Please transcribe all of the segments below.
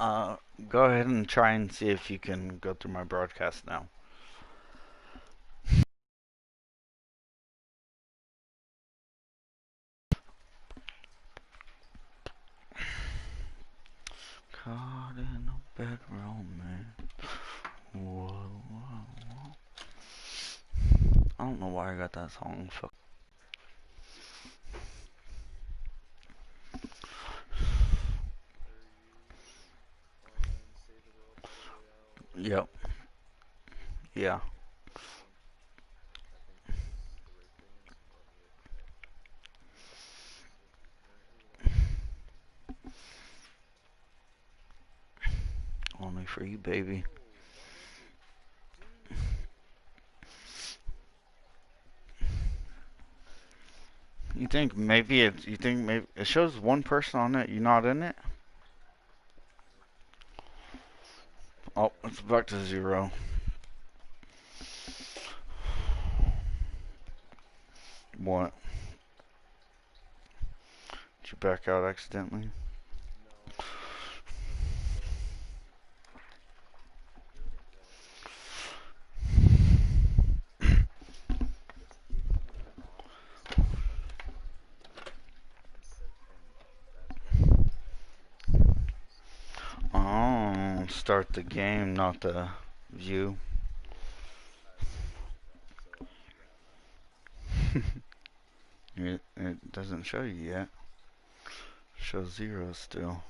Uh, Go ahead and try and see if you can go through my broadcast now. Caught in a bedroom, man. Whoa, whoa, whoa. I don't know why I got that song. Fuck. Yep. Yeah. Only for you, baby. You think maybe it shows one person on it, you not in it? Oh, it's back to 0. What? Did you back out accidentally? Oh, start the game, not the view. It doesn't show you yet. It shows 0 still.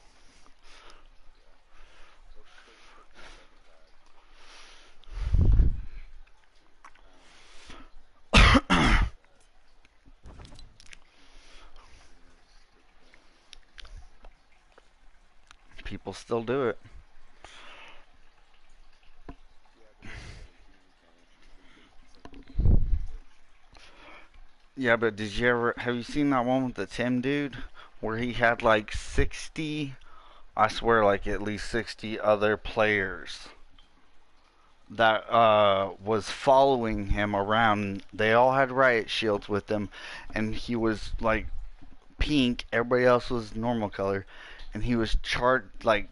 People still do it. Yeah, but did you ever have you seen that one with the Tim dude where he had like 60, I swear like at least 60 other players that was following him around. They all had riot shields with them and he was like pink, everybody else was normal color and he was charged like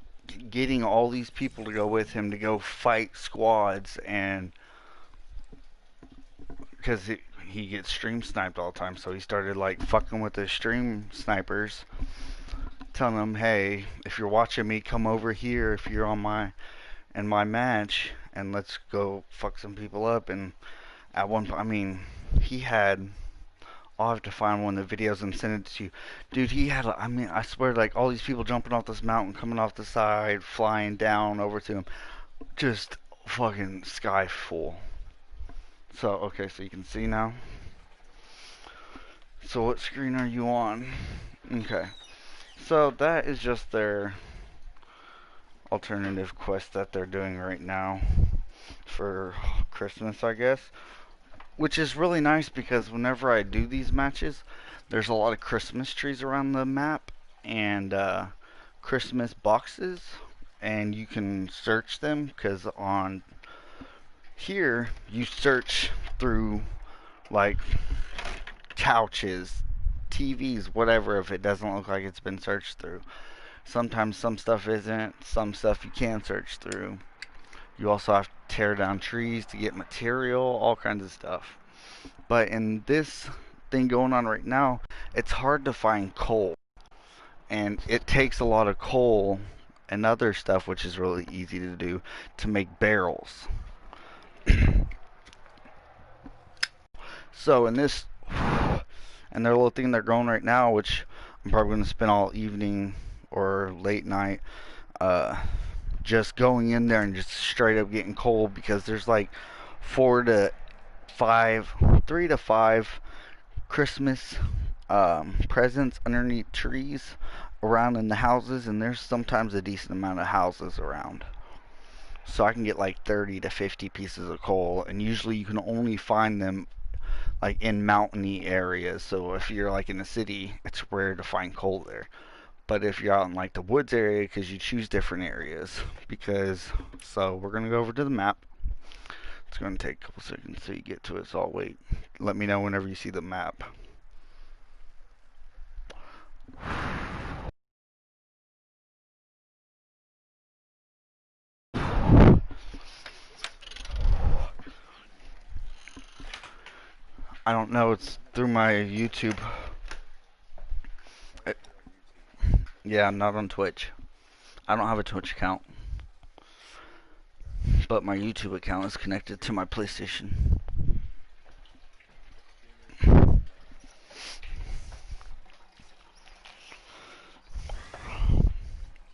getting all these people to go with him to go fight squads and because he gets stream sniped all the time, so he started like fucking with the stream snipers, telling them, "Hey, if you're watching me, come over here. If you're on my in my match, and let's go fuck some people up." And at one point, I mean, he had. I'll have to find one of the videos and send it to you, dude. He had, I mean, I swear, like all these people jumping off this mountain, coming off the side, flying down over to him, just fucking sky full. So okay, so you can see now. So what screen are you on? Okay. So that is just their alternative quest that they're doing right now for Christmas, I guess. Which is really nice because whenever I do these matches, there's a lot of Christmas trees around the map and Christmas boxes, and you can search them because on here you search through like couches, TVs, whatever, if it doesn't look like it's been searched through. Sometimes some stuff isn't, some stuff you can search through. You also have to tear down trees to get material, all kinds of stuff. But in this thing going on right now, it's hard to find coal. And it takes a lot of coal and other stuff, which is really easy to do, to make barrels. So in this, and their little thing they're growing right now, which I'm probably going to spend all evening or late night uh, just going in there and just straight up getting cold because there's like 4 to 5, 3 to 5 Christmas presents underneath trees around in the houses, and there's sometimes a decent amount of houses around. So I can get like 30 to 50 pieces of coal, and usually you can only find them like in mountainy areas. So if you're like in the city, it's rare to find coal there. But if you're out in like the woods area, because you choose different areas, because so we're gonna go over to the map. It's gonna take a couple seconds so you get to it. So I'll wait. Let me know whenever you see the map. I don't know. It's through my YouTube. Uh, Yeah, not on Twitch. I don't have a Twitch account, but my YouTube account is connected to my PlayStation.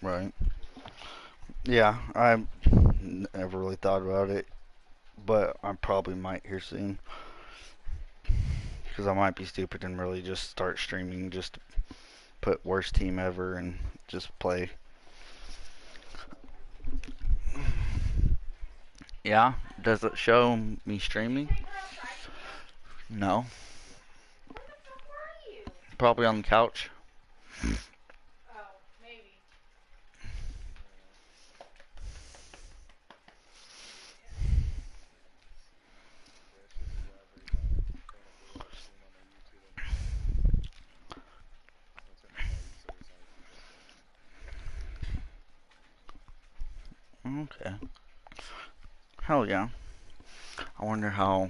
Right. Yeah, I never really thought about it, but I probably might here soon. Because I might be stupid and really just start streaming, just put worst team ever and just play. Yeah? Does it show me streaming? No. Probably on the couch. Okay. Hell yeah. I wonder how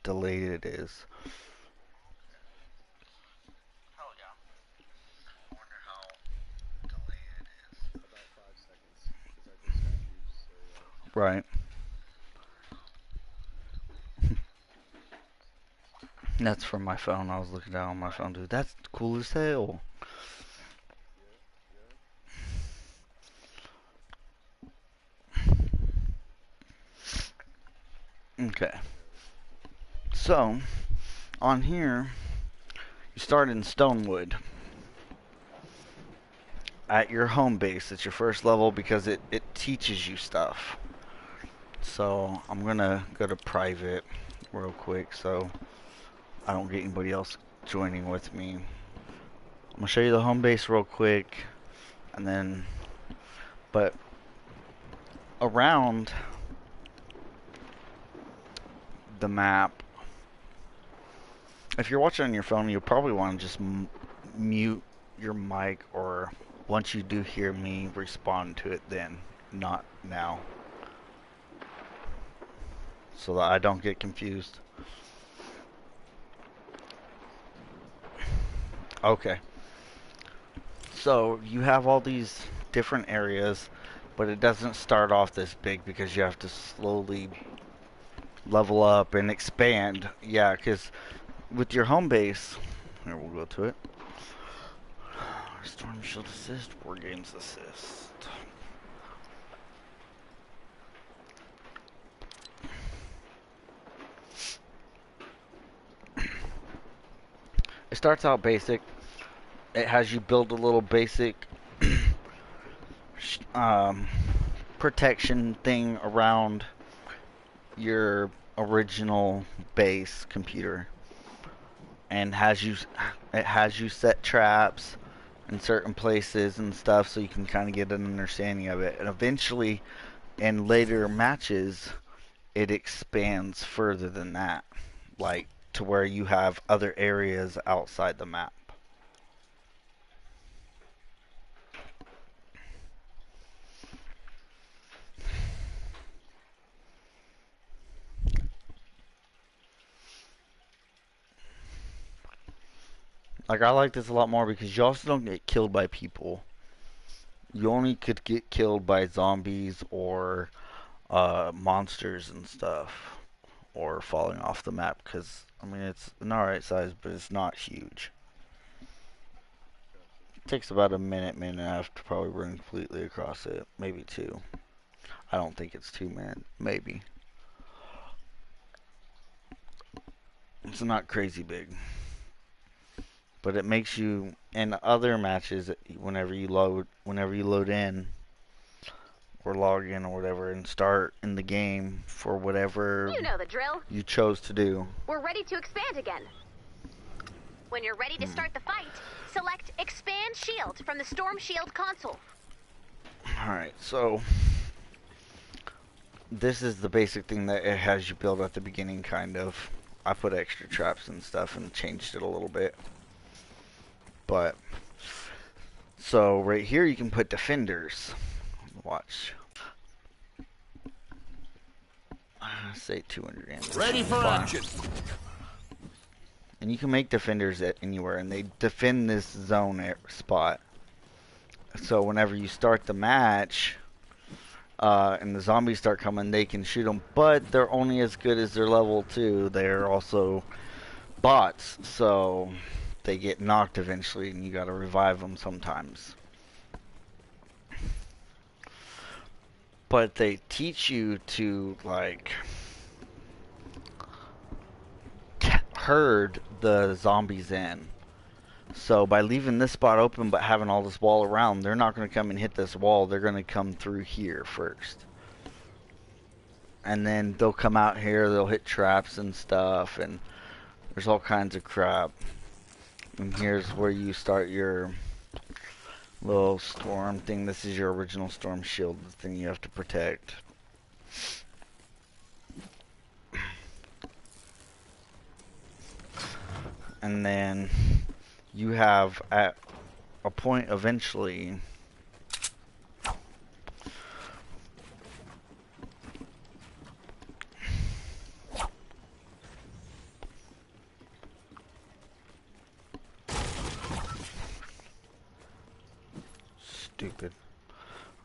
delayed it is. Right. That's from my phone. I was looking down on my phone, dude. That's cool as hell. Okay. So, on here, you start in Stonewood at your home base. It's your first level because it teaches you stuff. So, I'm gonna go to private real quick so I don't get anybody else joining with me. I'm gonna show you the home base real quick, and then, but around the map, if you're watching on your phone, you'll probably want to just mute your mic, or once you do hear me, respond to it then, not now, so that I don't get confused. Okay. So you have all these different areas, but it doesn't start off this big because you have to slowly level up and expand. Yeah, because with your home base, here we'll go to it. Storm Shield Assist, War Games Assist. It starts out basic. It has you build a little basic um, protection thing around your original base computer, and it has you set traps in certain places and stuff, so you can kind of get an understanding of it. And eventually, in later matches, it expands further than that, like to where you have other areas outside the map. Like, I like this a lot more because you also don't get killed by people. You only could get killed by zombies or monsters and stuff, or falling off the map, because I mean it's an alright size, but it's not huge. It takes about a minute and a half to probably run completely across it, maybe two. I don't think it's 2 minutes, maybe. It's not crazy big, but it makes you in other matches whenever you load in or log in or whatever and start in the game for whatever you know the drill. You chose to do. We're ready to expand again. When you're ready to start the fight, select Expand Shield from the Storm Shield console. Alright, so this is the basic thing that it has you build at the beginning, kind of. I put extra traps and stuff and changed it a little bit. But, so right here you can put defenders. Watch. Say 200 ammo. Ready for action. And you can make defenders at anywhere, and they defend this zone spot. So whenever you start the match, and the zombies start coming, they can shoot them, but they're only as good as their level 2. They're also bots, so they get knocked eventually, and you gotta revive them sometimes. But they teach you to, like, herd the zombies in. So by leaving this spot open but having all this wall around, they're not going to come and hit this wall. They're going to come through here first. And then they'll come out here, they'll hit traps and stuff, and there's all kinds of crap. And here's where you start your little storm thing. This is your original storm shield, the thing you have to protect. And then you have at a point eventually stupid.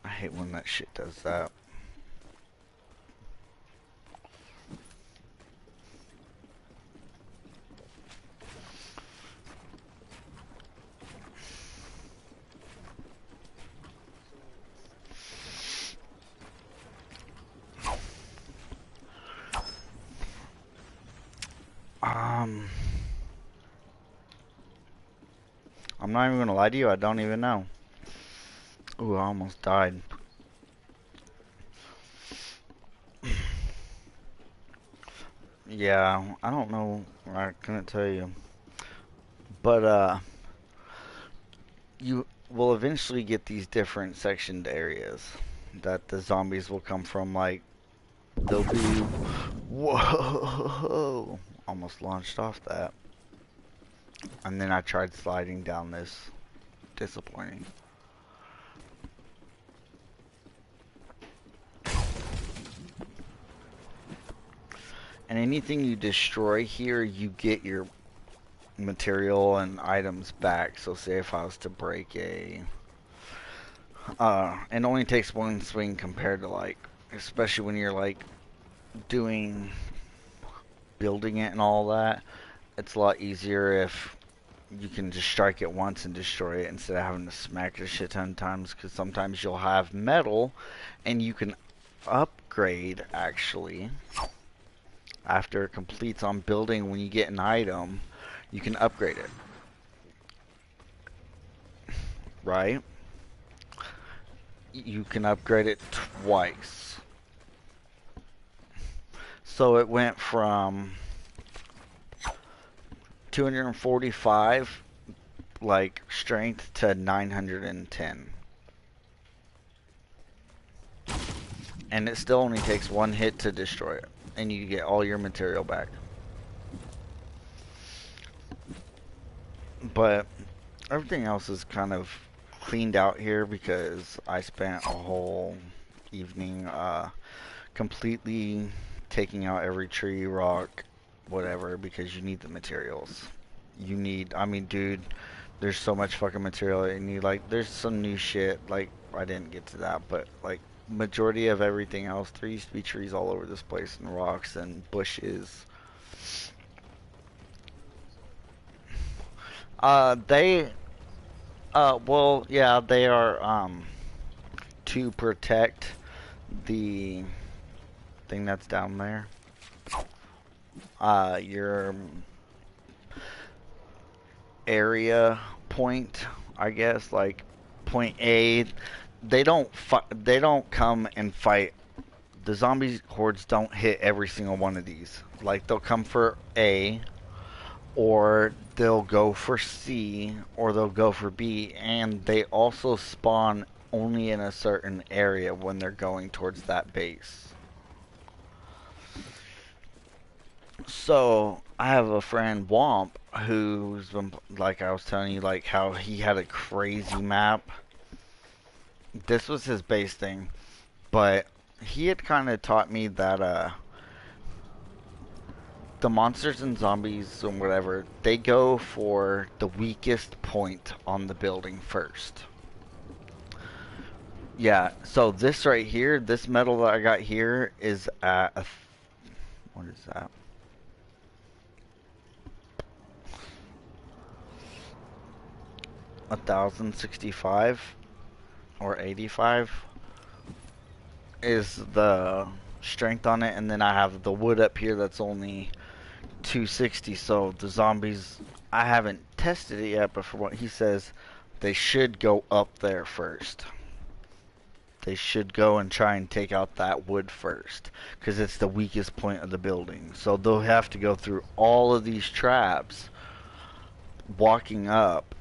I hate when that shit does that. I'm not even gonna lie to you, I don't even know. Ooh, I almost died. Yeah, I don't know. I couldn't tell you. But, you will eventually get these different sectioned areas that the zombies will come from. Like, they'll be... Whoa! Almost launched off that. And then I tried sliding down this. Disappointing. And anything you destroy here, you get your material and items back. So say if I was to break a... it only takes one swing compared to, like, especially when you're, like, building it and all that. It's a lot easier if you can just strike it once and destroy it instead of having to smack it a shit ton of times, because sometimes you'll have metal and you can upgrade, actually, after it completes on building. When you get an item, you can upgrade it, right? You can upgrade it twice. So it went from 245 like strength to 910, and it still only takes one hit to destroy it, and you get all your material back. But everything else is kind of cleaned out here because I spent a whole evening completely taking out every tree, rock, whatever, because you need the materials. You need, I mean, dude, there's so much fucking material that you need. Like, there's some new shit, like, I didn't get to that, but, like, majority of everything else, there used to be trees all over this place, and rocks, and bushes. They, well, yeah, they are, to protect the thing that's down there. Your area point, I guess, like point A. They don't come and fight. The zombie hordes don't hit every single one of these. Like, they'll come for A, or they'll go for C, or they'll go for B, and they also spawn only in a certain area when they're going towards that base. So, I have a friend, Womp, who's been, like I was telling you, like, how he had a crazy map. This was his base thing, but he had kind of taught me that, the monsters and zombies and whatever, they go for the weakest point on the building first. Yeah, so this right here, this metal that I got here is at a, what is that? 1065 or 85 is the strength on it, and then I have the wood up here that's only 260. So the zombies, I haven't tested it yet, but from what he says, they should go up there first. They should go and try and take out that wood first, because it's the weakest point of the building. So they'll have to go through all of these traps walking up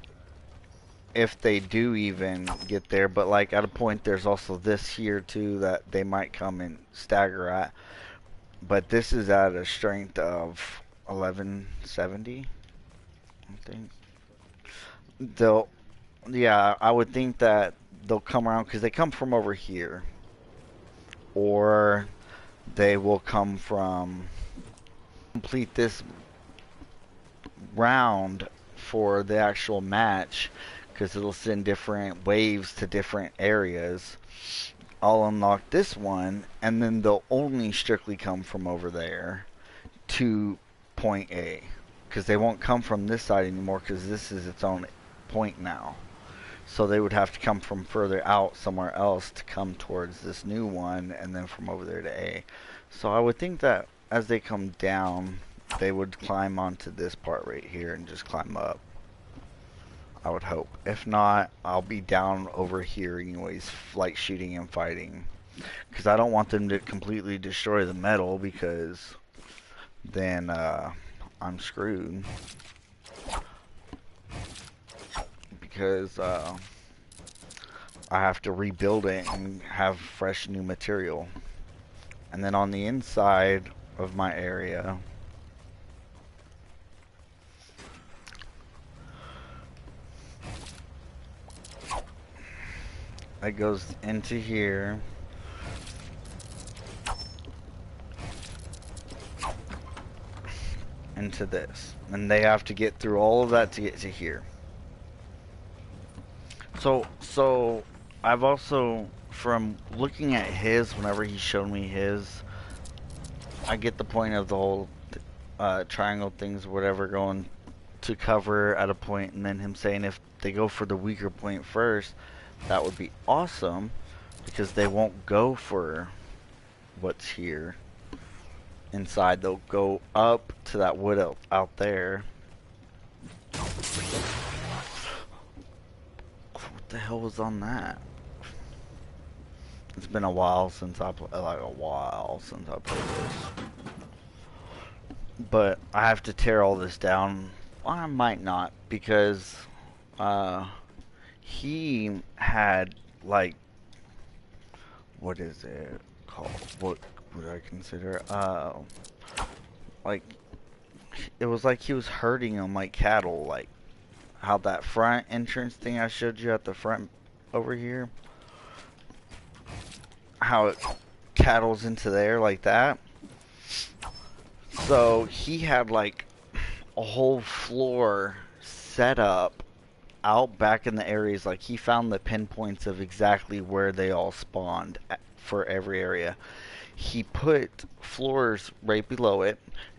if they do even get there. But like at a point, there's also this here too that they might come and stagger at. But this is at a strength of 1170, I think. They'll, yeah, I would think that they'll come around because they come from over here, or they will come from complete this round for the actual match, because it'll send different waves to different areas. I'll unlock this one, and then they'll only strictly come from over there to point A, because they won't come from this side anymore, because this is its own point now. So they would have to come from further out somewhere else to come towards this new one, and then from over there to A. So I would think that as they come down, they would climb onto this part right here and just climb up. I would hope. If not, I'll be down over here anyways, like shooting and fighting. Because I don't want them to completely destroy the metal, because then I'm screwed. Because I have to rebuild it and have fresh new material. And then on the inside of my area, it goes into here. Into this. And they have to get through all of that to get to here. So I've also, from looking at his, whenever he showed me his, I get the point of the whole triangle things, whatever, going to cover at a point, and then him saying if they go for the weaker point first, that would be awesome, because they won't go for what's here inside. They'll go up to that wood out there. What the hell was on that? It's been a while since I played this. But I have to tear all this down. Well, I might not, because he had, like, what is it called? What would I consider? Like, it was like he was herding them like cattle, like how that front entrance thing I showed you at the front over here, how it cattles into there like that. So he had like a whole floor set up out back in the areas. Like, he found the pinpoints of exactly where they all spawned for every area. He put floors right below it,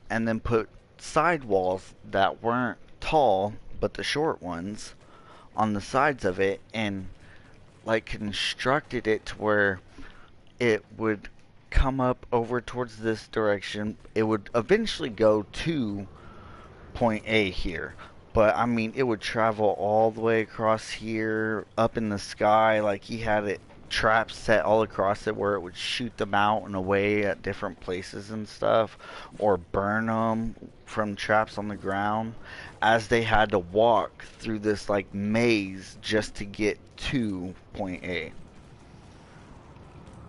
and then put side walls that weren't tall, but the short ones, on the sides of it, and like constructed it to where it would come up over towards this direction. It would eventually go to point A here, but I mean, it would travel all the way across here, up in the sky. Like, he had it traps set all across it where it would shoot them out and away at different places and stuff, or burn them from traps on the ground, as they had to walk through this like maze just to get to point A.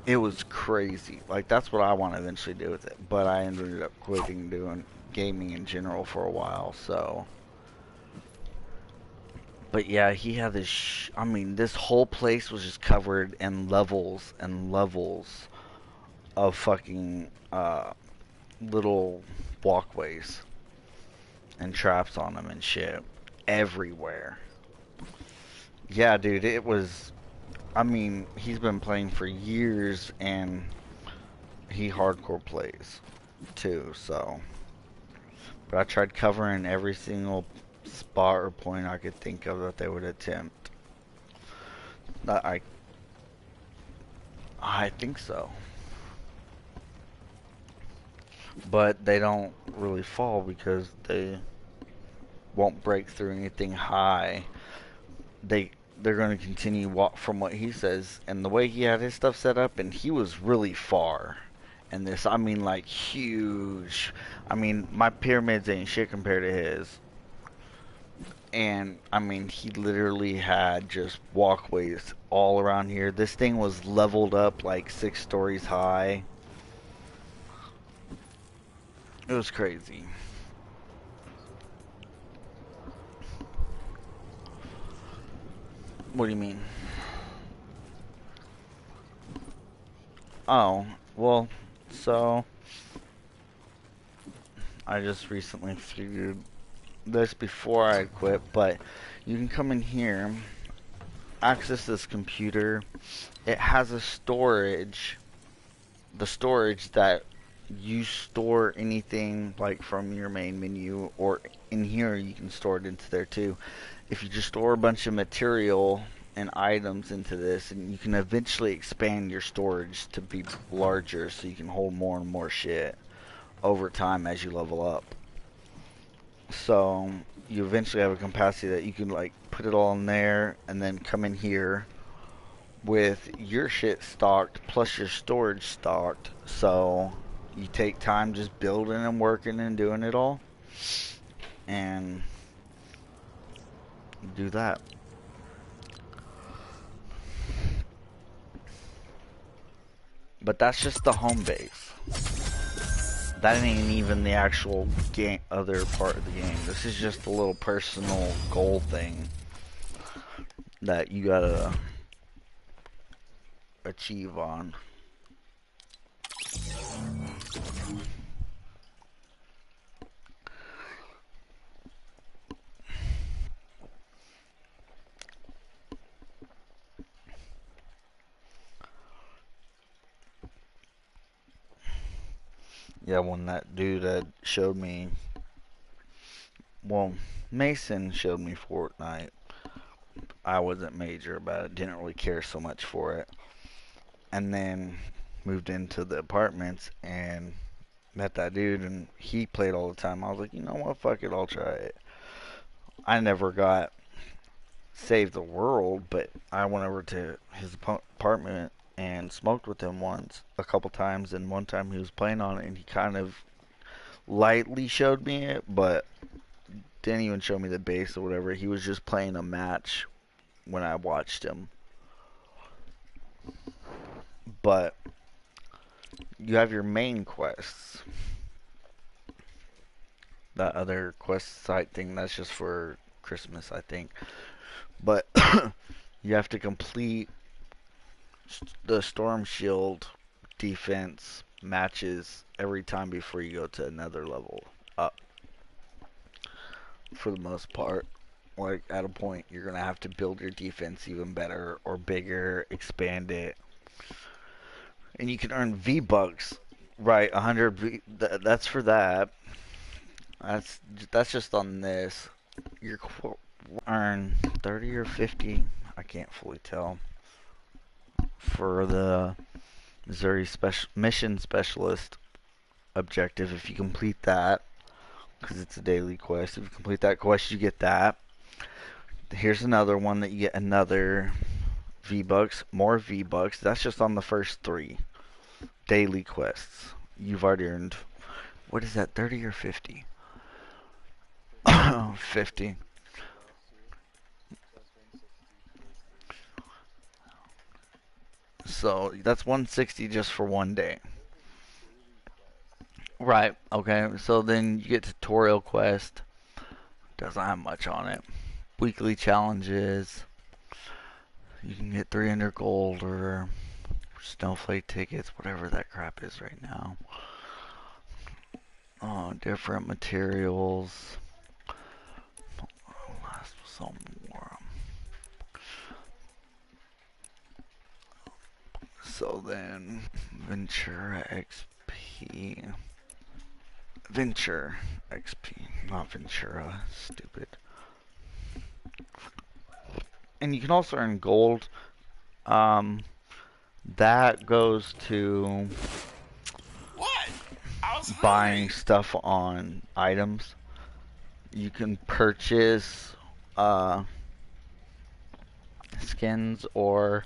It was crazy. Like, that's what I want to eventually do with it, but I ended up quitting doing gaming in general for a while. So, but yeah, he had this, I mean, this whole place was just covered in levels and levels of fucking little walkways and traps on them and shit everywhere. Yeah, dude, it was. I mean, he's been playing for years and he hardcore plays too, so. But I tried covering every single spot or point I could think of that they would attempt. That I think so. But they don't really fall because they won't break through anything high. They're going to continue walk from what he says and the way he had his stuff set up, and he was really far. And this, I mean, like huge. I mean, my pyramids ain't shit compared to his. And I mean, he literally had just walkways all around here. This thing was leveled up like 6 stories high. It was crazy. What do you mean? Oh, well, so I just recently figured this before I quit, but you can come in here, access this computer. It has a storage, the storage that you store anything like from your main menu, or in here you can store it into there too. If you just store a bunch of material and items into this, and you can eventually expand your storage to be larger so you can hold more and more shit over time as you level up. So you eventually have a capacity that you can like put it all in there and then come in here with your shit stocked plus your storage stocked. So you take time just building and working and doing it all, and do that. But that's just the home base. That ain't even the actual game, other part of the game. This is just a little personal goal thing that you gotta achieve on. Yeah, when that dude had showed me, well, Mason showed me Fortnite, I wasn't major about it, didn't really care so much for it. And then moved into the apartments and met that dude, and he played all the time. I was like, you know what, fuck it, I'll try it. I never got Save the World, but I went over to his apartment and smoked with him once, a couple times, and one time he was playing on it, and he kind of lightly showed me it, but didn't even show me the base or whatever. He was just playing a match when I watched him. But you have your main quests. That other quest site thing, that's just for Christmas, I think. But you have to complete the Storm Shield defense matches every time before you go to another level up. For the most part, like at a point, you're gonna have to build your defense even better or bigger, expand it, and you can earn V bucks. Right, 100 V. That's for that. That's just on this. You earn 30 or 50. I can't fully tell. For the Missouri Mission Specialist objective, if you complete that, because it's a daily quest. If you complete that quest, you get that. Here's another one that you get another V-Bucks, more V-Bucks. That's just on the first 3 daily quests. You've already earned, what is that, 30 or 50? 50. So that's 160 just for one day. Right, okay. So then you get tutorial quest. Doesn't have much on it. Weekly challenges. You can get 300 gold or snowflake tickets, whatever that crap is right now. different materials. Some more. So then, Ventura XP. Venture XP, not Ventura. Stupid. And you can also earn gold. Um, that goes to What? I was buying hungry. stuff on items. You can purchase uh, skins or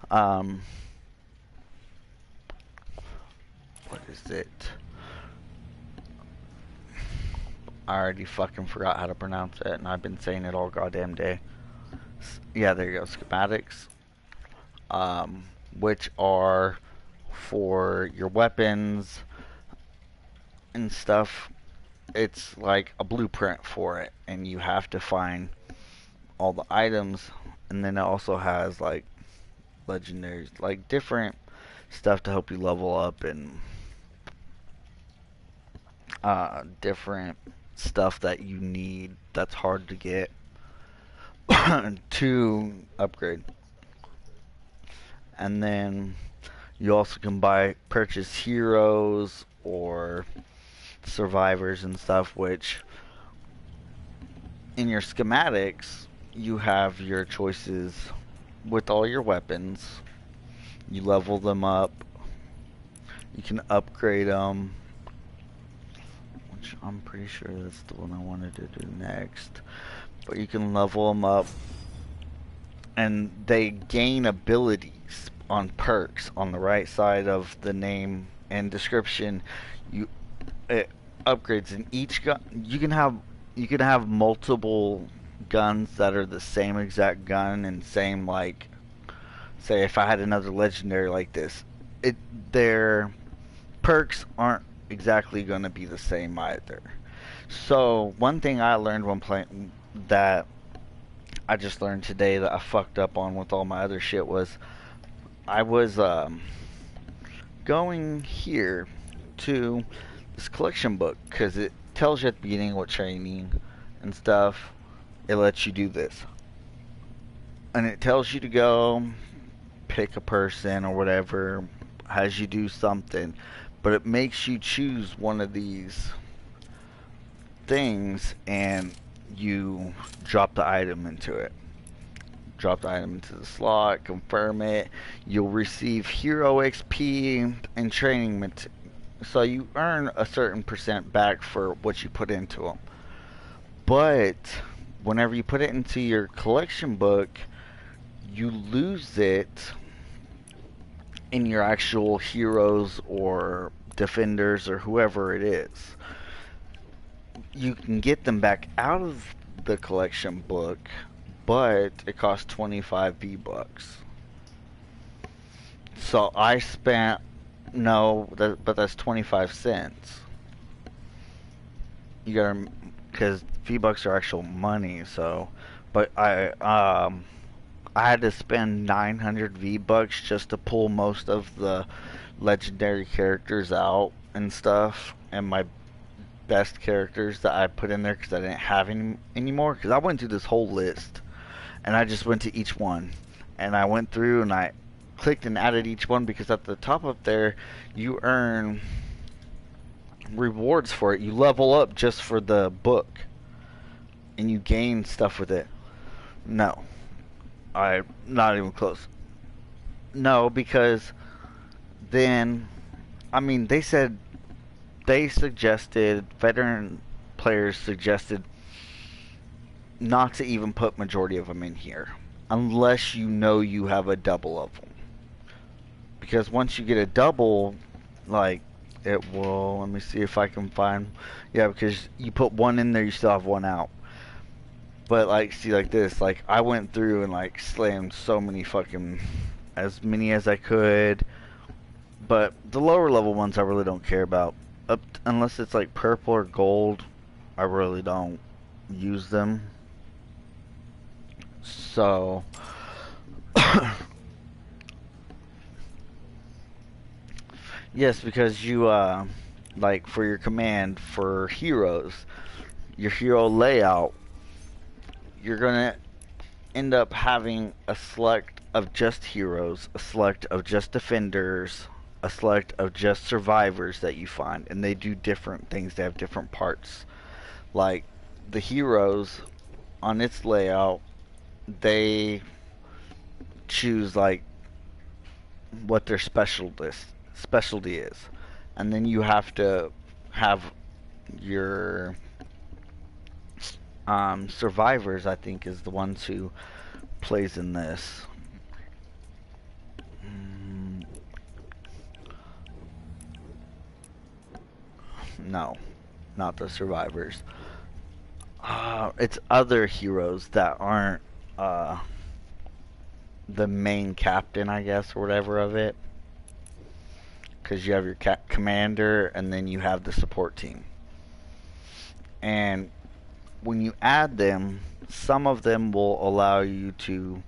um, what is it? I already fucking forgot how to pronounce it, and I've been saying it all goddamn day. Yeah, there you go. Schematics, um, which are for your weapons and stuff. It's like a blueprint for it, and you have to find all the items, and then it also has like legendaries, like different stuff to help you level up, and different stuff that you need that's hard to get to upgrade. And then you also can purchase heroes or survivors and stuff, which in your schematics you have your choices with all your weapons. You level them up. You can upgrade them, which I'm pretty sure that's the one I wanted to do next. But you can level them up, and they gain abilities on perks on the right side of the name and description. You it upgrades in each gun. You can have multiple guns that are the same exact gun and same, like, say if I had another legendary like this, it their perks aren't exactly going to be the same either. So one thing I learned when playing that I just learned today that I fucked up on with all my other shit was I was going here to this collection book because it tells you at the beginning what training and stuff. It lets you do this, and it tells you to go pick a person or whatever, has you do something, but it makes you choose one of these things and you drop the item into it. Drop the item into the slot, confirm it. You'll receive hero XP and training so you earn a certain percent back for what you put into them. But whenever you put it into your collection book, you lose it in your actual heroes or defenders or whoever it is. You can get them back out of the collection book, but it costs 25 V-Bucks. So I spent, no, but that's 25 cents. You gotta, because V-Bucks are actual money, so, but I had to spend 900 V-Bucks just to pull most of the legendary characters out and stuff, and my best characters that I put in there because I didn't have any anymore. Because I went through this whole list, and I just went to each one, and I went through and I clicked and added each one because at the top up there you earn rewards for it. You level up just for the book, and you gain stuff with it. No, I not even close. No, because then, I mean, they suggested, veteran players suggested not to even put majority of them in here unless you know you have a double of them. Because once you get a double, like, it will, let me see if I can find, yeah, because you put one in there, you still have one out. But, like, see, like this, like, I went through and, like, slammed so many fucking, as many as I could. But the lower level ones I really don't care about. Unless it's like purple or gold, I really don't use them. So, yes, because like for your command for heroes, your hero layout, you're gonna end up having a select of just heroes, a select of just defenders, a select of just survivors that you find, and they do different things. They have different parts. Like the heroes on its layout, they choose like what their specialty is, and then you have to have your survivors. I think is the ones who plays in this. No, not the survivors. It's other heroes that aren't the main captain, I guess, or whatever of it. Because you have your commander, and then you have the support team. And when you add them, some of them will allow you to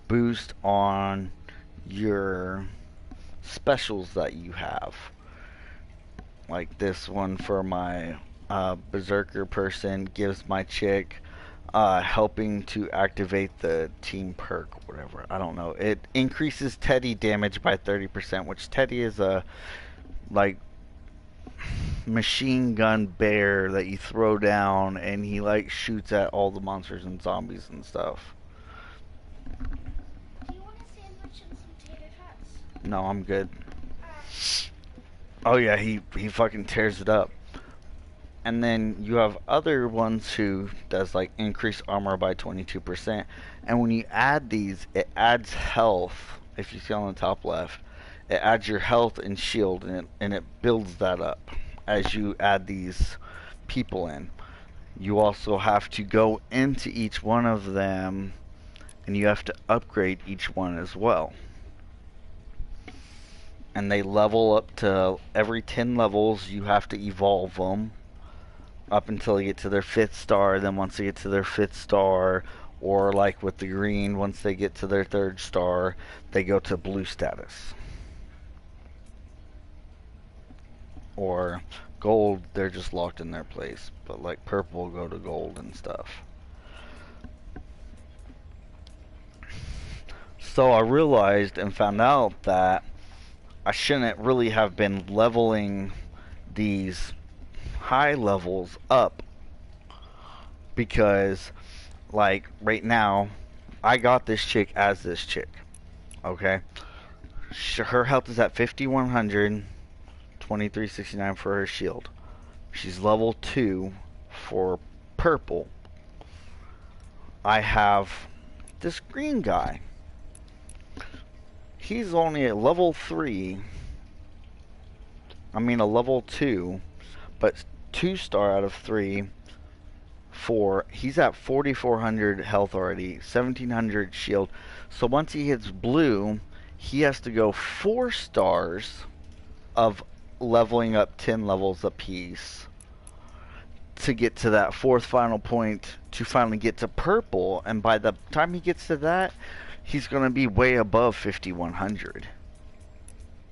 boost on your specials that you have. Like this one for my berserker person gives my chick helping to activate the team perk, whatever. I don't know. It increases Teddy damage by 30%, which Teddy is a like machine gun bear that you throw down, and he like shoots at all the monsters and zombies and stuff. Do you want a sandwich and some tater tots? No, I'm good. Oh yeah, he fucking tears it up. And then you have other ones who does like increase armor by 22%. And when you add these, it adds health. If you see on the top left, it adds your health and shield, and it builds that up as you add these people in. You also have to go into each one of them, and you have to upgrade each one as well. And they level up to every 10 levels. You have to evolve them up until they get to their 5th star. Then once they get to their 5th star, or like with the green, once they get to their 3rd star, they go to blue status. Or gold, they're just locked in their place. But like purple go to gold and stuff. So I realized and found out that I shouldn't really have been leveling these high levels up, because like right now I got this chick as this chick, okay? Her health is at 5100, 2369 for her shield. She's level 2 for purple. I have this green guy. He's only at level 3. I mean a level 2, but 2-star out of 3. 4. He's at 4400 health already, 1700 shield. So once he hits blue, he has to go 4 stars of leveling up 10 levels apiece to get to that 4th final point to finally get to purple. And by the time he gets to that, he's going to be way above 5100,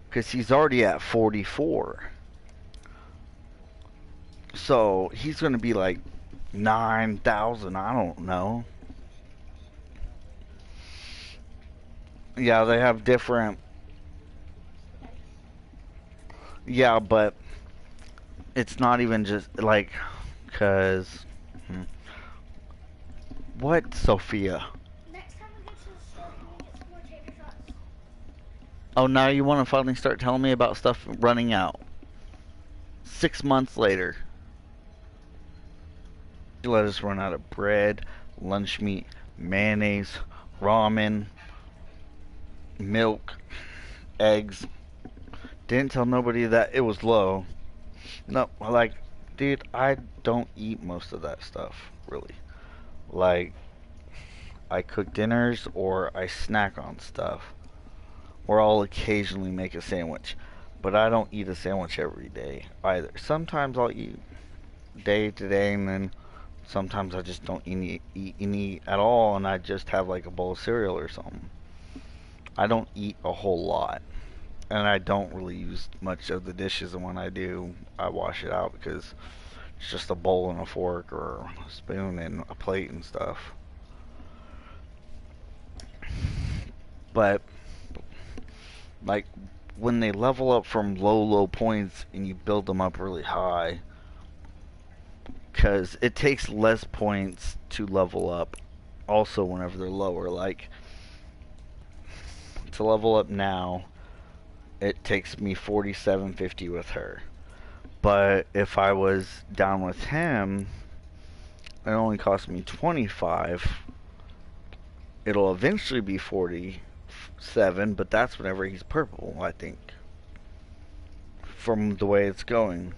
because he's already at 44. So he's going to be like 9,000, I don't know. Yeah, they have different. Yeah, but it's not even just like, because. What, Sophia? Next time we go to the store, can we get some more tater tots? Oh, now you want to finally start telling me about stuff running out. 6 months later. You let us run out of bread, lunch meat, mayonnaise, ramen, milk, eggs. Didn't tell nobody that it was low. No, like, dude, I don't eat most of that stuff, really. Like, I cook dinners or I snack on stuff. Or I'll occasionally make a sandwich. But I don't eat a sandwich every day either. Sometimes I'll eat day to day, and then sometimes I just don't eat any at all, and I just have like a bowl of cereal or something. I don't eat a whole lot. and I don't really use much of the dishes, and when I do, I wash it out because it's just a bowl and a fork or a spoon and a plate and stuff. But like when they level up from low points and you build them up really high, because it takes less points to level up also whenever they're lower. Like to level up now, it takes me 4750 with her. But if I was down with him, it only cost me 25. It'll eventually be 47, but that's whenever he's purple, I think. From the way it's going.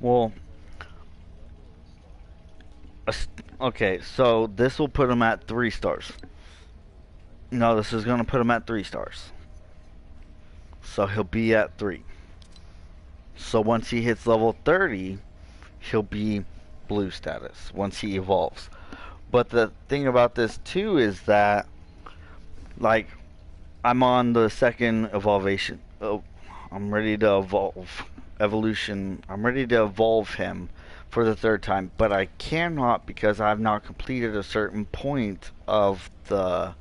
Well, okay, so this will put him at 3 stars. No, this is going to put him at 3 stars. So he'll be at 3. So once he hits level 30, he'll be blue status once he evolves. But the thing about this too is that, like, I'm on the second evolution. Oh, I'm ready to evolution. I'm ready to evolve him for the 3rd time, but I cannot because I've not completed a certain point of the.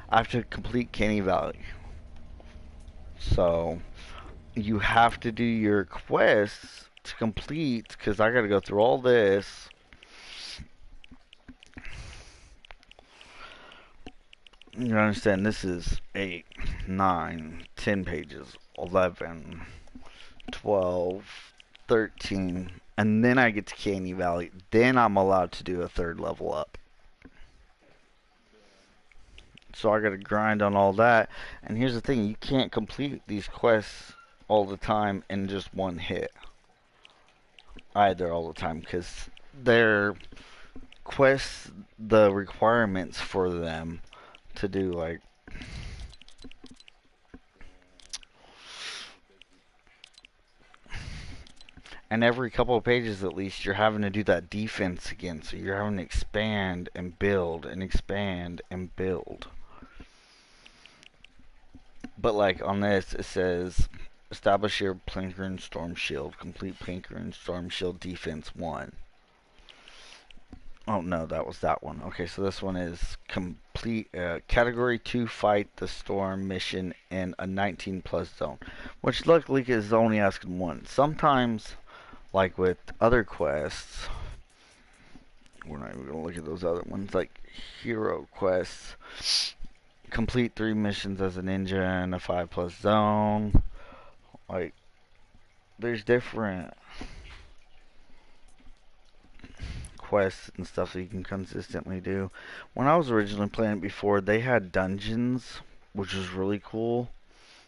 I have to complete Canny Valley. So you have to do your quests to complete because I got to go through all this. You understand? This is 8, 9, 10 pages, 11, 12, 13, and then I get to Canny Valley. Then I'm allowed to do a 3rd level up. So I gotta grind on all that. And here's the thing, you can't complete these quests all the time in just one hit. Either all the time, because they're quests, the requirements for them to do, like, and every couple of pages at least you're having to do that defense again, so you're having to expand and build and expand and build. But like on this it says establish your Planker and Storm Shield, complete Planker and Storm Shield defense 1. Oh no, that was that one. Okay, so this one is complete category 2 fight the storm mission in a 19 plus zone, which luckily is only asking 1. Sometimes, like with other quests, we're not even gonna look at those other ones, like hero quests, complete 3 missions as a ninja in a 5 plus zone. Like, there's different quests and stuff that you can consistently do. When I was originally playing it before, they had dungeons, which was really cool.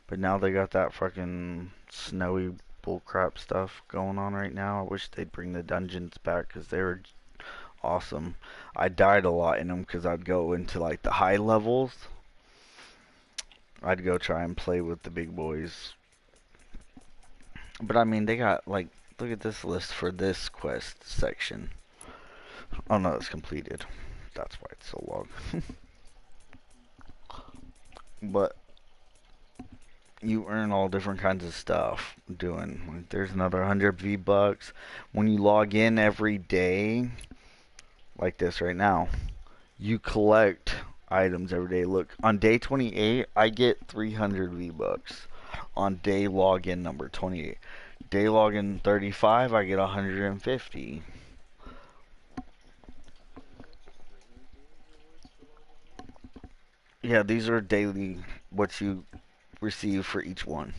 But now they got that fucking snowy bullcrap stuff going on right now. I wish they'd bring the dungeons back because they were awesome. I died a lot in them because I'd go into like the high levels. I'd go try and play with the big boys. But I mean, they got like, look at this list for this quest section. Oh no, it's completed. That's why it's so long. But you earn all different kinds of stuff doing. Like, there's another 100 V-Bucks. When you log in every day, like this right now, you collect items every day. Look, on day 28, I get 300 V-Bucks. On day login number 28. Day login 35, I get 150. Yeah, these are daily, what you receive for each one.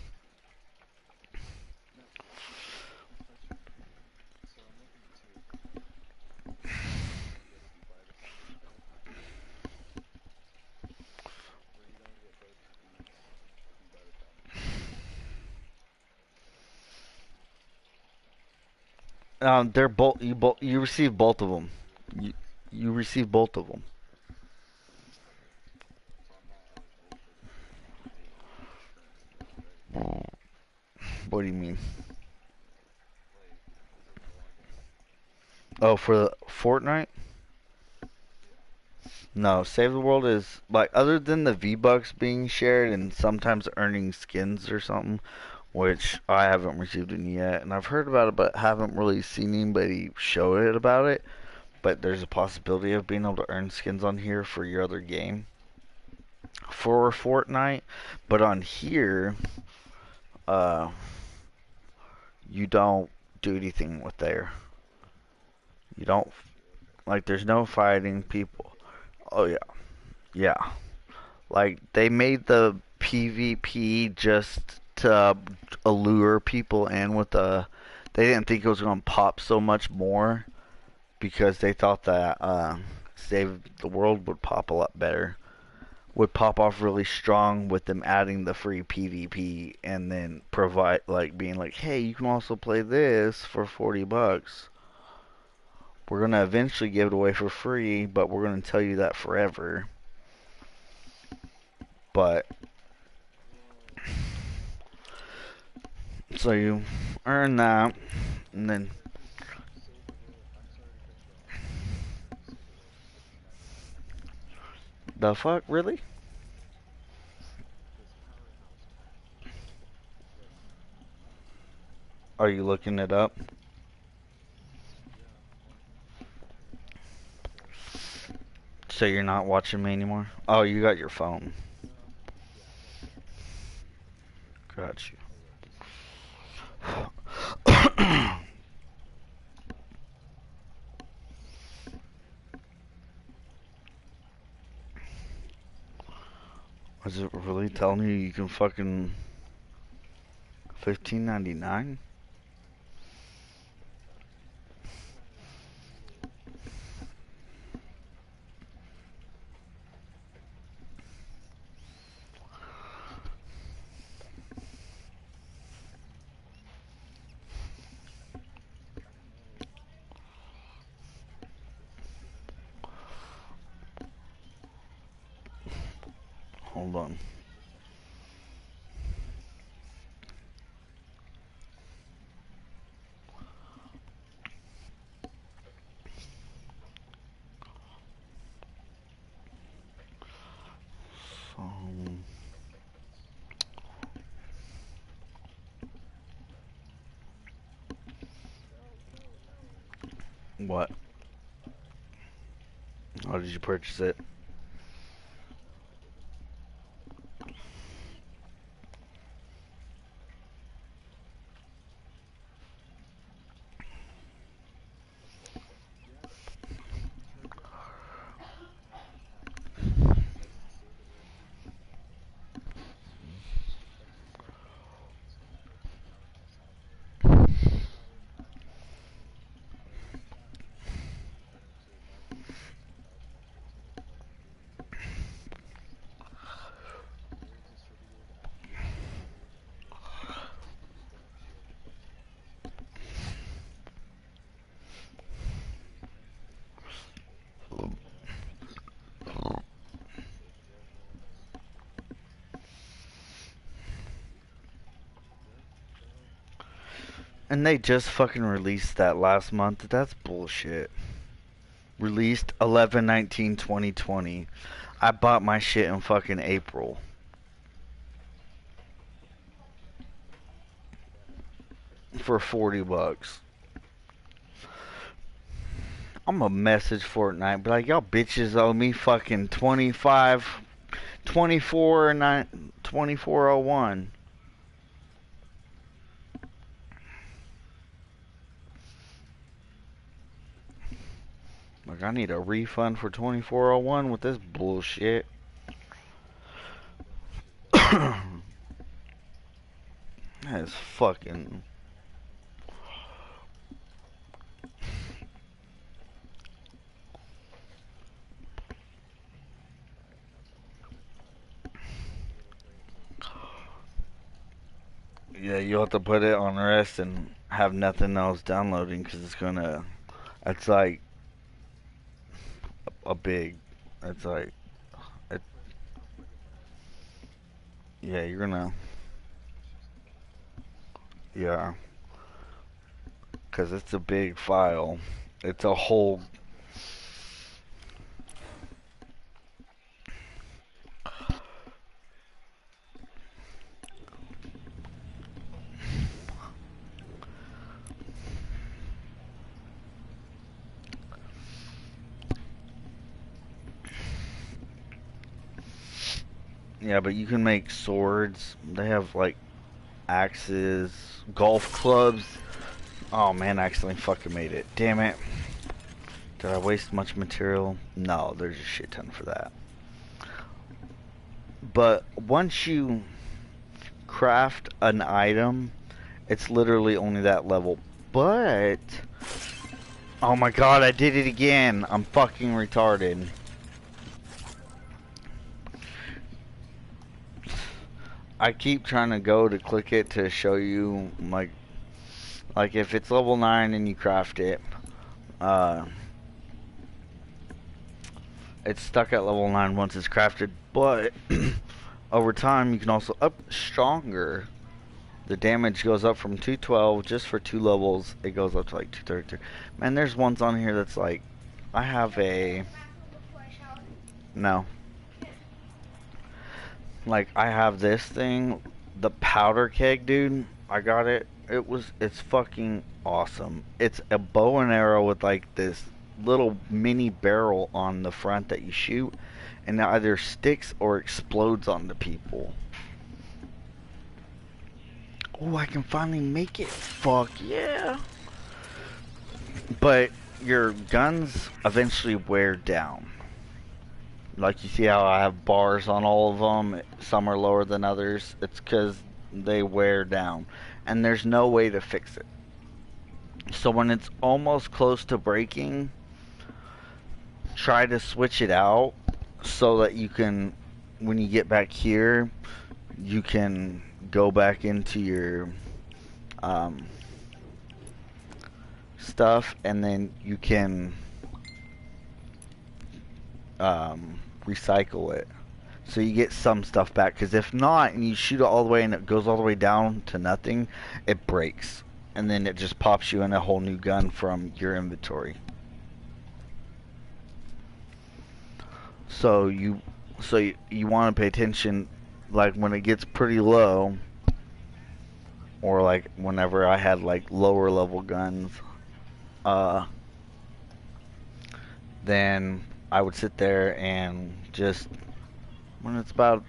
They're both you receive both of them. You receive both of them. What do you mean? Oh, for Fortnite? No, Save the World is like other than the V-Bucks being shared and sometimes earning skins or something, which I haven't received any yet, and I've heard about it but haven't really seen anybody show it about it. But there's a possibility of being able to earn skins on here for your other game for Fortnite. But on here, uh, you don't do anything with there. You don't like. There's no fighting people. Oh yeah, yeah. Like they made the PvP just to allure people in with the. They didn't think it was gonna pop so much more because they thought that Save the World would pop a lot better. Would pop off really strong with them adding the free PvP and then provide like being like, hey, you can also play this for $40. We're gonna eventually give it away for free, but we're gonna tell you that forever. But so you earn that, and then the fuck, really? Are you looking it up? So you're not watching me anymore? Oh, you got your phone. Got you. Is it really telling you can fucking 15.99? Hold on. Um, what? How did you purchase it? And they just fucking released that last month. That's bullshit. Released 11/19/2020. I bought my shit in fucking April for $40. I'm gonna message Fortnite, be like, y'all bitches owe me fucking 25, 24, 2401. Like, I need a refund for 2401 with this bullshit. That is fucking. Yeah, you'll have to put it on rest and have nothing else downloading because it's gonna. It's like a big. It's like. It, yeah, you're gonna. Yeah. Because it's a big file. It's a whole. Yeah, but you can make swords. They have like axes, golf clubs. Oh man, I accidentally fucking made it. Damn it. Did I waste much material? No, there's a shit ton for that. But once you craft an item, it's literally only that level. But oh my god, I did it again. I'm fucking retarded. I keep trying to go to click it to show you like if it's level 9 and you craft it, it's stuck at level 9 once it's crafted, but over time you can also up stronger. The damage goes up from 212 just for 2 levels. It goes up to like 232. Man, there's ones on here that's like, I have a, no. Like, I have this thing, the powder keg, dude. I got it. It's fucking awesome. It's a bow and arrow with like this little mini barrel on the front that you shoot, and it either sticks or explodes onto people. Oh, I can finally make it. Fuck yeah. But your guns eventually wear down. Like you see how I have bars on all of them, some are lower than others. It's because they wear down, and there's no way to fix it. So when it's almost close to breaking, try to switch it out so that you can, when you get back here, you can go back into your stuff, and then you can recycle it. So you get some stuff back, because if not, and you shoot it all the way and it goes all the way down to nothing, it breaks. And then it just pops you in a whole new gun from your inventory. So you want to pay attention, like when it gets pretty low, or like whenever I had like lower level guns, then I would sit there and just, when it's about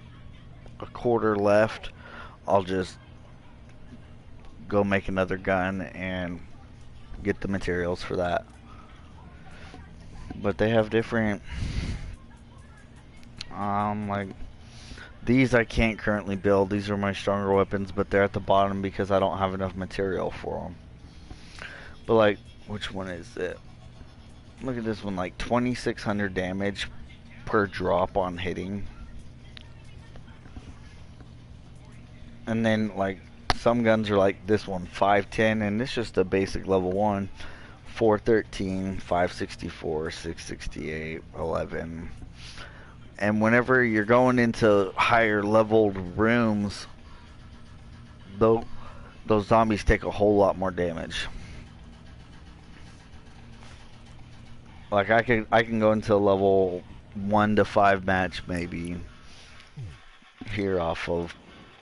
a quarter left, I'll just go make another gun and get the materials for that. But they have different, like, these I can't currently build. These are my stronger weapons, but they're at the bottom because I don't have enough material for them. But like, which one is it? Look at this one, like 2,600 damage per drop on hitting. And then like some guns are like this one, 510, and it's just a basic level 1. 413, 564, 668, 11. And whenever you're going into higher leveled rooms, those zombies take a whole lot more damage. Like I can go into a level 1 to 5 match maybe here off of,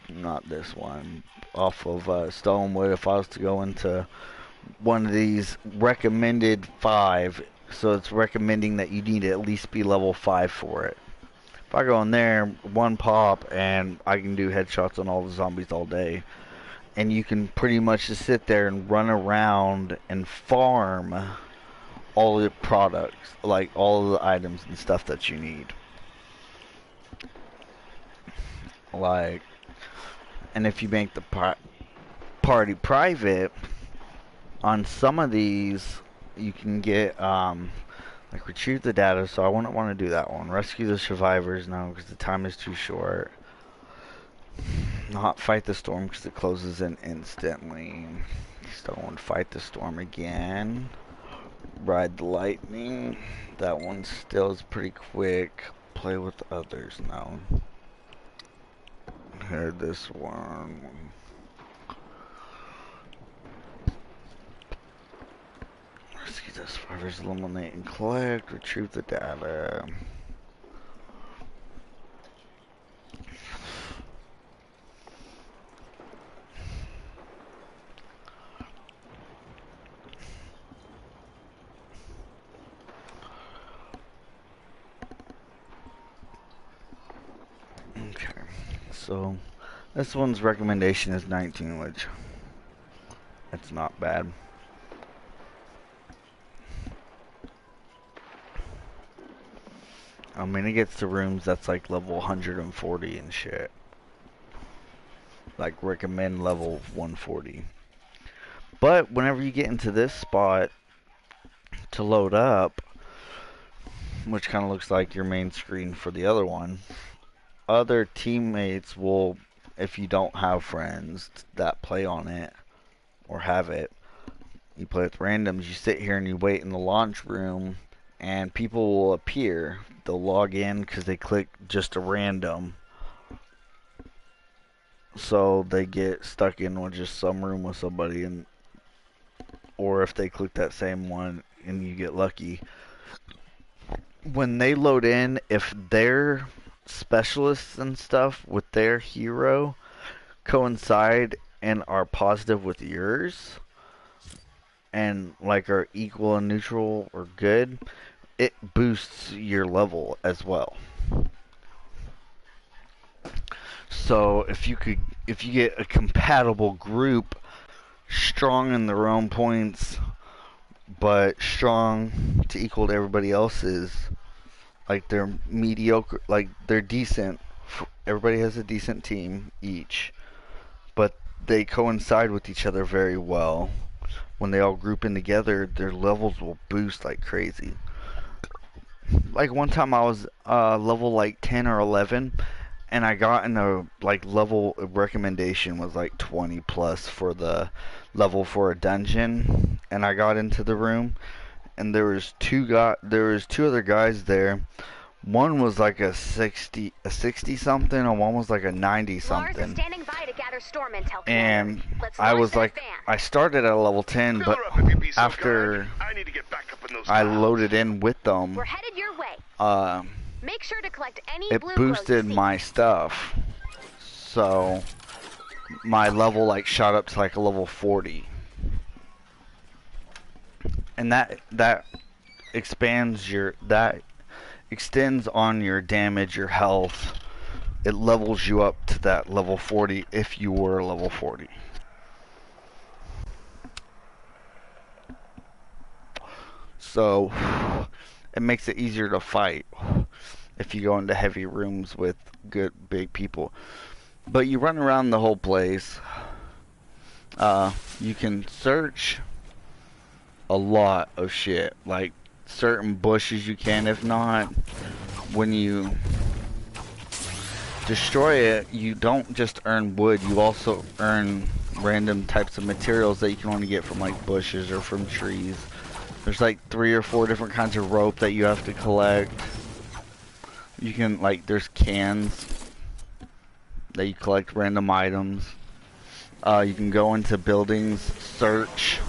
not this one, off of Stonewood. If I was to go into one of these recommended 5, so it's recommending that you need to at least be level 5 for it. If I go in there, one pop, and I can do headshots on all the zombies all day. And you can pretty much just sit there and run around and farm all the products, like all of the items and stuff that you need. Like, and if you make the party private, on some of these, you can get, like, retrieve the data, so I wouldn't want to do that one. Rescue the survivors, no, because the time is too short. Not fight the storm, because it closes in instantly. Still want to fight the storm again. Ride the lightning. That one still is pretty quick. Play with others, no. Here, this one. Rescue The survivors eliminate and collect, retrieve the data. Okay, so this one's recommendation is 19, which it's not bad. I mean, it gets to rooms that's like level 140 and shit. Like, recommend level 140. But whenever you get into this spot to load up, which kind of looks like your main screen for the other one, other teammates will, if you don't have friends that play on it or have it, you play with randoms, you sit here and you wait in the launch room and people will appear. They'll log in because they click just a random. So they get stuck in with just some room with somebody, and or if they click that same one and you get lucky. When they load in, if their specialists and stuff with their hero coincide and are positive with yours, and like are equal and neutral or good, it boosts your level as well. So if you get a compatible group, strong in their own points, but strong to equal to everybody else's, like they're mediocre, like they're decent. Everybody has a decent team each, but they coincide with each other very well. When they all group in together, their levels will boost like crazy. Like one time I was level like 10 or 11, and I got in a like level recommendation was like 20 plus for the level for a dungeon, and I got into the room, and there was two other guys there. One was like a 60 something, and one was like a 90 Lars is something. standing by to gather storm intel. And Let's I launch was that like, van. I started at a level 10, Fill but her up if you'd be so after kind. I need to get back up in those I clouds. loaded in with them, We're headed your way. Make sure to collect any it blue boosted glows my stuff. So my level like shot up to like a level 40. And that extends on your damage, your health. It levels you up to that level 40 if you were level 40. So it makes it easier to fight if you go into heavy rooms with good big people. But you run around the whole place. You can search a lot of shit, like certain bushes you can. If not, when you destroy it, you don't just earn wood, you also earn random types of materials that you can only get from like bushes or from trees. There's like 3 or 4 different kinds of rope that you have to collect. You can, like, there's cans that you collect random items. You can go into buildings, search.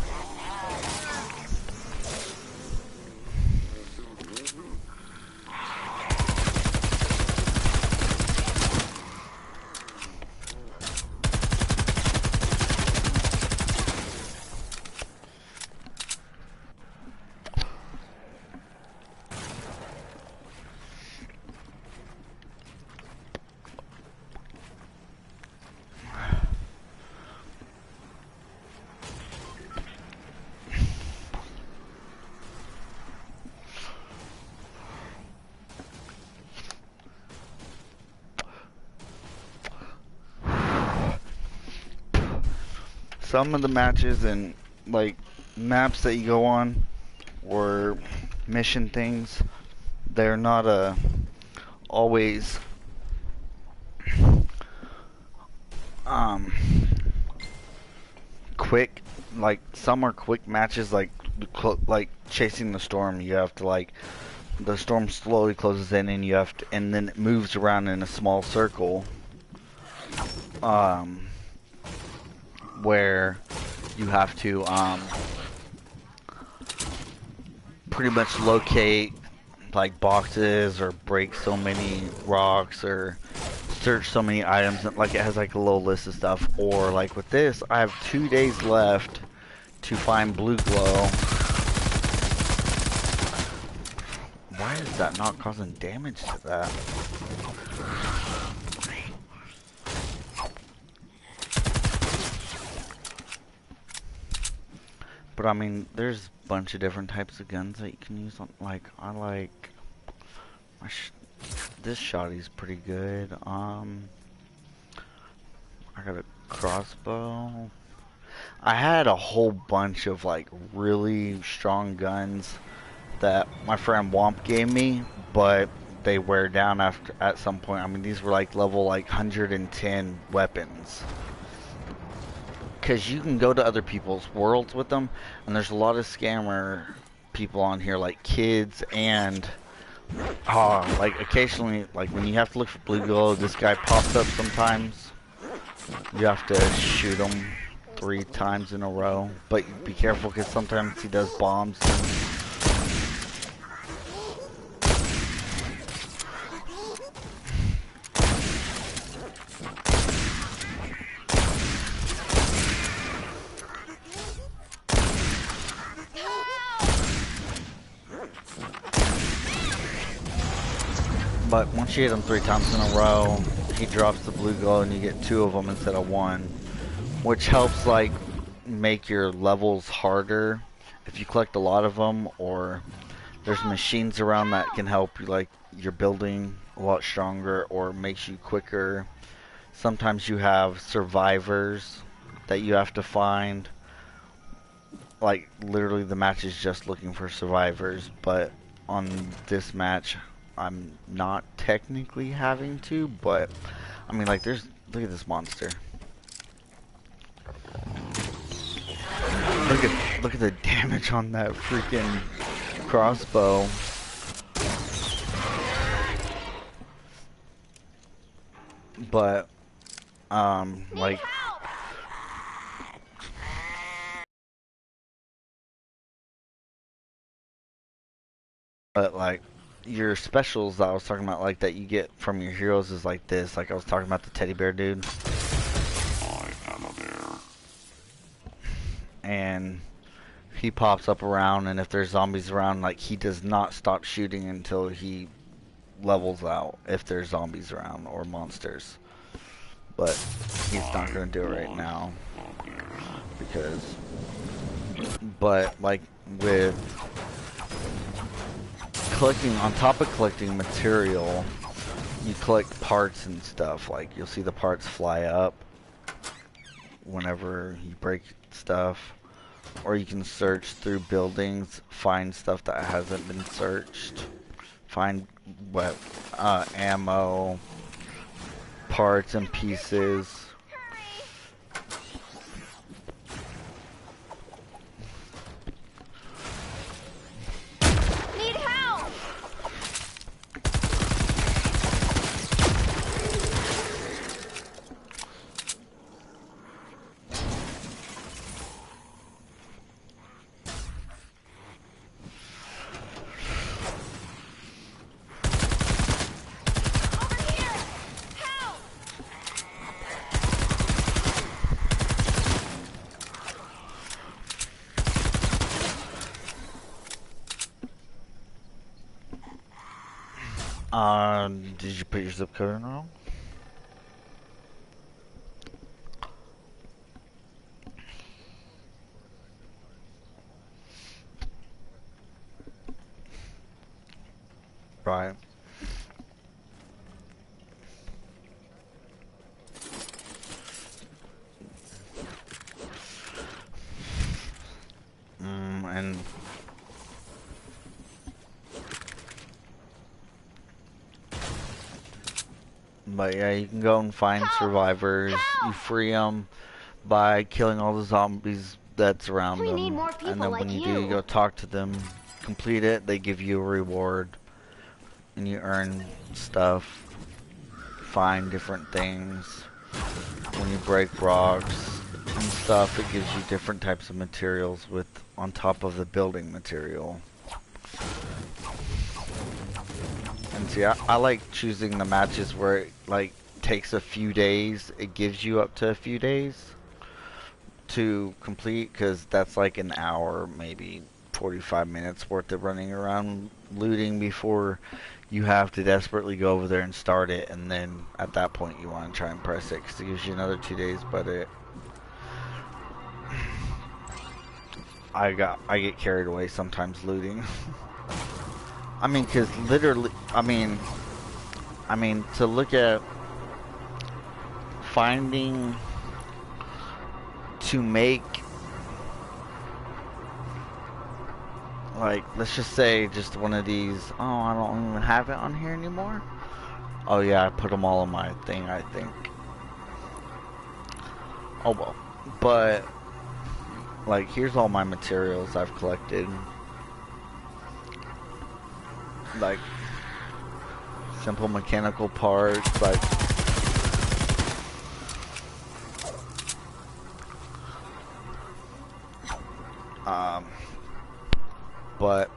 Some of the matches and like maps that you go on or mission things, they're not always quick. Like some are quick matches, like chasing the storm. You have to like the storm slowly closes in, and you have to, and then it moves around in a small circle. Where you have to pretty much locate like boxes or break so many rocks or search so many items. Like it has like a little list of stuff. Or like with this, I have 2 days left to find blue glow. Why is that not causing damage to that? But I mean, there's a bunch of different types of guns that you can use on, like, I like, this shotty's pretty good. I got a crossbow. I had a whole bunch of, like, really strong guns that my friend Womp gave me, but they wear down after, at some point. I mean, these were, like, level, like, 110 weapons. Because you can go to other people's worlds with them, and there's a lot of scammer people on here, like kids, and like occasionally, like when you have to look for blue glow, this guy pops up sometimes. You have to shoot him 3 times in a row, but be careful because sometimes he does bombs. But once you hit him 3 times in a row, he drops the blue glow and you get 2 of them instead of 1. Which helps like make your levels harder if you collect a lot of them, or there's machines around that can help you, like your building a lot stronger or makes you quicker. Sometimes you have survivors that you have to find. Like literally the match is just looking for survivors, but on this match I'm not technically having to, but I mean, like, look at this monster. Look at the damage on that freaking crossbow. But like, but like your specials that I was talking about, like that you get from your heroes, is like this. Like I was talking about the teddy bear dude. I am a bear. And he pops up around, and if there's zombies around, like he does not stop shooting until he levels out if there's zombies around or monsters. But he's not gonna do it right now because, but like with collecting, on top of collecting material, you collect parts and stuff. Like you'll see the parts fly up whenever you break stuff, or you can search through buildings, find stuff that hasn't been searched, find what ammo, parts and pieces. Need help! Did you put your zip code in wrong? Right. And but yeah, you can go and find survivors. You free them by killing all the zombies that's around We them. need more people And then like when you you. do, you go talk to them, complete it, they give you a reward. And you earn stuff, find different things. When you break rocks and stuff, it gives you different types of materials with on top of the building material. And see, I like choosing the matches where it like takes a few days. It gives you up to a few days to complete, because that's like an hour, maybe 45 minutes worth of running around looting before you have to desperately go over there and start it. And then at that point you want to try and press it, because it gives you another 2 days. But I get carried away sometimes looting. I mean, because literally, I mean, to look at finding to make, like, let's just say just one of these. Oh, I don't even have it on here anymore. Oh yeah, I put them all on my thing, I think. Oh well. But like, here's all my materials I've collected. Like simple mechanical parts, like but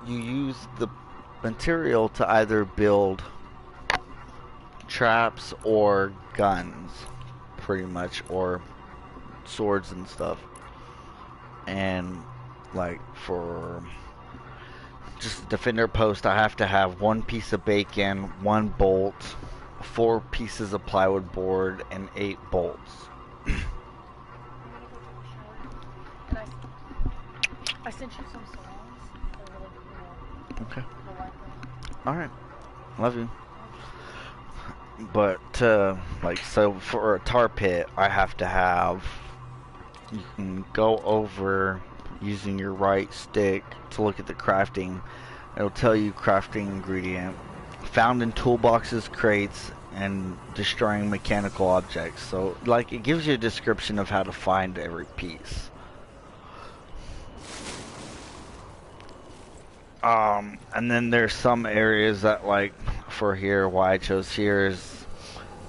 you use the material to either build traps or guns, pretty much, or swords and stuff. And like for just defender post, I have to have 1 piece of bacon, 1 bolt, 4 pieces of plywood board, and 8 bolts. And I sent you some songs. They're really cool. Okay. You'll like them. Alright. Love you. But, like, so for a tar pit, I have to have, you can go over using your right stick to look at the crafting. It'll tell you crafting ingredient, found in toolboxes, crates, and destroying mechanical objects. So, like, it gives you a description of how to find every piece. And then there's some areas that, like, for here, why I chose here is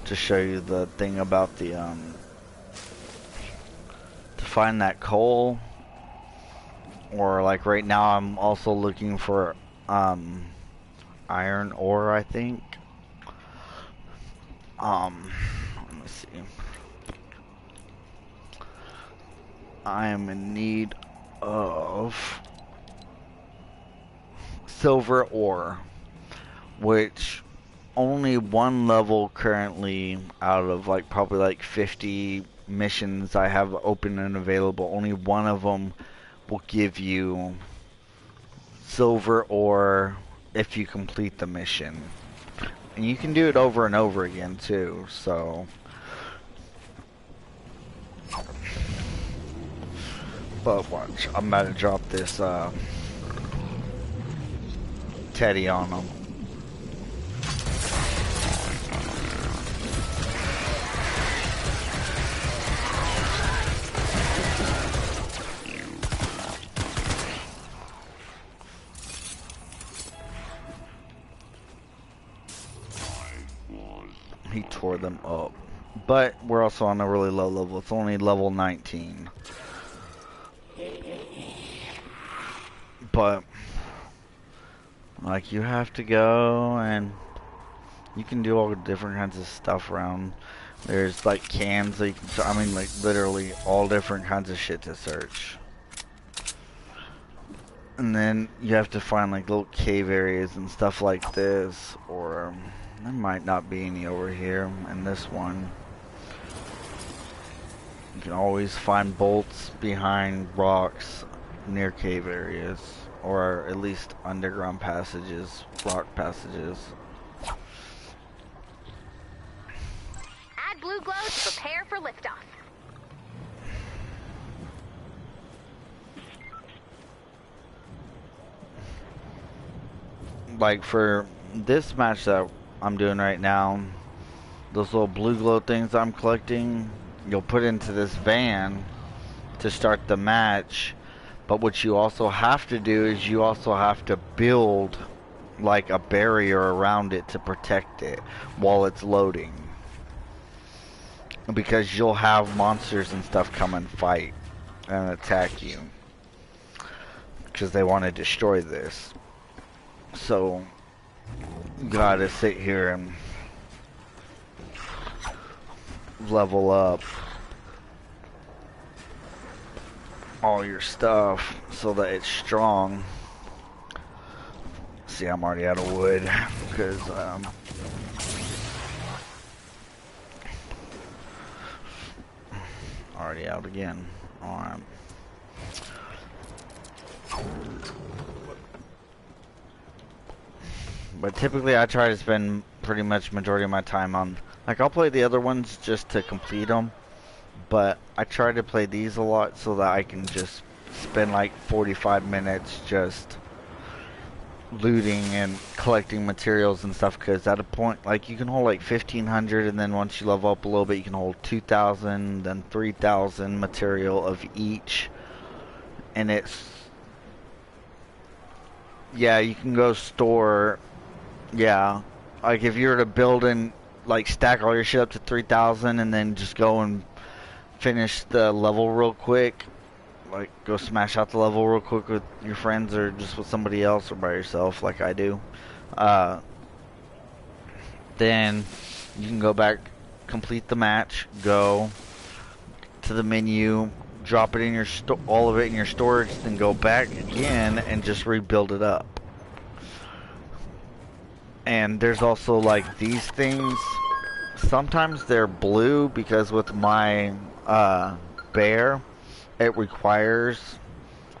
to show you the thing about the, to find that coal. Or, like, right now I'm also looking for, iron ore, I think. Let me see. I am in need of silver ore, which only 1 level currently out of like probably like 50 missions I have open and available, only 1 of them will give you silver ore if you complete the mission. And you can do it over and over again too, so. But watch, I'm about to drop this Teddy on them. He tore them up. But we're also on a really low level. It's only level 19. But like, you have to go and you can do all the different kinds of stuff around. There's like cans that you can, I mean, like literally all different kinds of shit to search. And then you have to find like little cave areas and stuff like this, or there might not be any over here in this one. You can always find bolts behind rocks near cave areas, or at least underground passages, rock passages. Add blue glow to prepare for liftoff. Like for this match that I'm doing right now, those little blue glow things I'm collecting, you'll put into this van to start the match. But what you also have to do is you also have to build like a barrier around it to protect it while it's loading. Because you'll have monsters and stuff come and fight and attack you, because they want to destroy this. So you gotta sit here and level up all your stuff so that it's strong. See, I'm already out of wood because already out again. Alright. But typically I try to spend pretty much majority of my time on, like, I'll play the other ones just to complete them, but I try to play these a lot so that I can just spend like 45 minutes just looting and collecting materials and stuff, because at a point, like, you can hold like 1,500, and then once you level up a little bit you can hold 2,000, then 3,000 material of each, and it's, yeah, you can go store. Yeah, like if you were to build and like stack all your shit up to 3,000 and then just go and finish the level real quick, like go smash out the level real quick with your friends or just with somebody else or by yourself like I do, then you can go back, complete the match, go to the menu, drop it in your all of it in your storage, then go back again and just rebuild it up. And there's also like these things. Sometimes they're blue because with my bear, it requires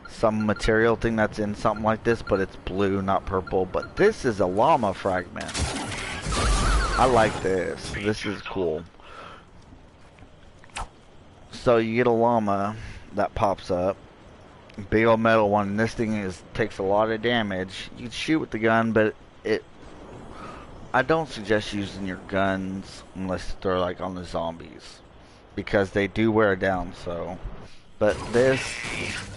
some material thing that's in something like this, but it's blue, not purple. But this is a llama fragment. I like this. This is cool. So you get a llama that pops up. Big old metal one. And this thing takes a lot of damage. You can shoot with the gun, but I don't suggest using your guns unless they're like on the zombies, because they do wear down. So, but this,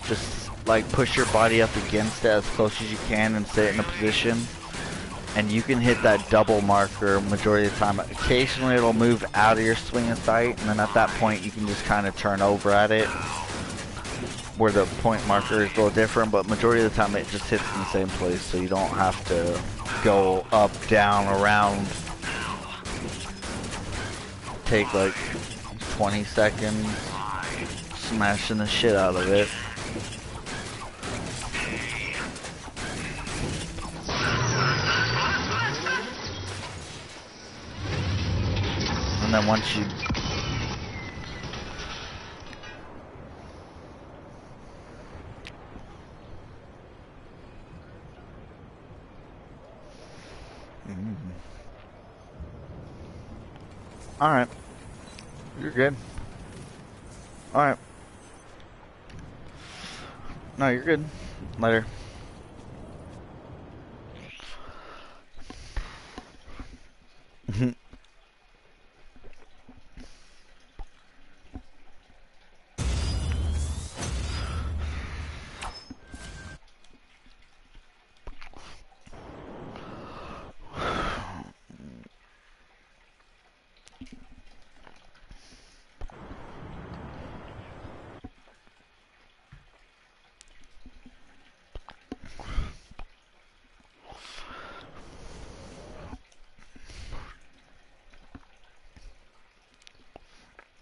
just like push your body up against it as close as you can and sit in a position, and you can hit that double marker majority of the time. Occasionally it'll move out of your swing of sight, and then at that point you can just kind of turn over at it, where the point marker is a little different, but majority of the time it just hits in the same place, so you don't have to go up, down, around. Take like 20 seconds smashing the shit out of it. And then once you Alright. You're good. Alright. No, you're good. Later.